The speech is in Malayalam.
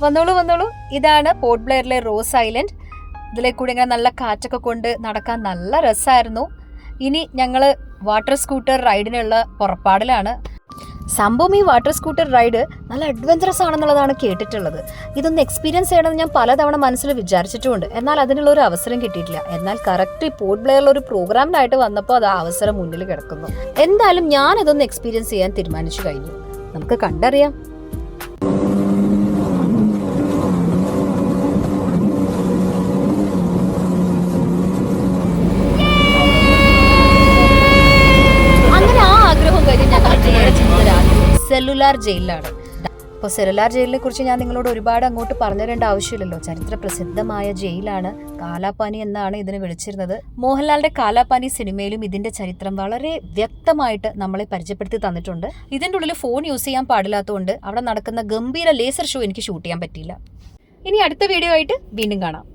വന്നോളൂ വന്നോളൂ. ഇതാണ് പോർട്ട് ബ്ലെയറിലെ റോസ് ഐലൻഡ്. ഇതിലെ കൂടി ഇങ്ങനെ നല്ല കാറ്റൊക്കെ കൊണ്ട് നടക്കാൻ നല്ല രസമായിരുന്നു. ഇനി ഞങ്ങൾ വാട്ടർ സ്കൂട്ടർ റൈഡിനുള്ള പുറപ്പാടിലാണ്. സംഭവം ഈ വാട്ടർ സ്കൂട്ടർ റൈഡ് നല്ല അഡ്വഞ്ചറസ് ആണെന്നുള്ളതാണ് കേട്ടിട്ടുള്ളത്. ഇതൊന്ന് എക്സ്പീരിയൻസ് ചെയ്യണമെന്ന് ഞാൻ പലതവണ മനസ്സിൽ വിചാരിച്ചിട്ടുമുണ്ട്. എന്നാൽ അതിനുള്ള ഒരു അവസരം കിട്ടിയിട്ടില്ല. എന്നാൽ കറക്റ്റ് പോർട്ട് ബ്ലെയറിൽ ഒരു പ്രോഗ്രാമിനായിട്ട് വന്നപ്പോൾ അത് ആ അവസരം മുന്നിൽ കിടക്കുന്നു. എന്തായാലും ഞാനിതൊന്ന് എക്സ്പീരിയൻസ് ചെയ്യാൻ തീരുമാനിച്ചു കഴിഞ്ഞു. നമുക്ക് കണ്ടറിയാം. സെല്ലുലാർ ജയിലിലാണ്. അപ്പോൾ സെല്ലുലാർ ജയിലിനെ കുറിച്ച് ഞാൻ നിങ്ങളോട് ഒരുപാട് അങ്ങോട്ട് പറഞ്ഞു തരേണ്ട ആവശ്യമില്ലല്ലോ. ചരിത്ര പ്രസിദ്ധമായ ജയിലാണ്. കാലാപാനി എന്നാണ് ഇതിനെ വിളിച്ചിരുന്നത്. മോഹൻലാലിന്റെ കാലാപാനി സിനിമയിലും ഇതിന്റെ ചരിത്രം വളരെ വ്യക്തമായിട്ട് നമ്മളെ പരിചയപ്പെടുത്തി തന്നിട്ടുണ്ട്. ഇതിൻ്റെ ഉള്ളിൽ ഫോൺ യൂസ് ചെയ്യാൻ പാടില്ലാത്തതുകൊണ്ട് അവിടെ നടക്കുന്ന ഗംഭീര ലേസർ ഷോ എനിക്ക് ഷൂട്ട് ചെയ്യാൻ പറ്റിയില്ല. ഇനി അടുത്ത വീഡിയോ ആയിട്ട് വീണ്ടും കാണാം.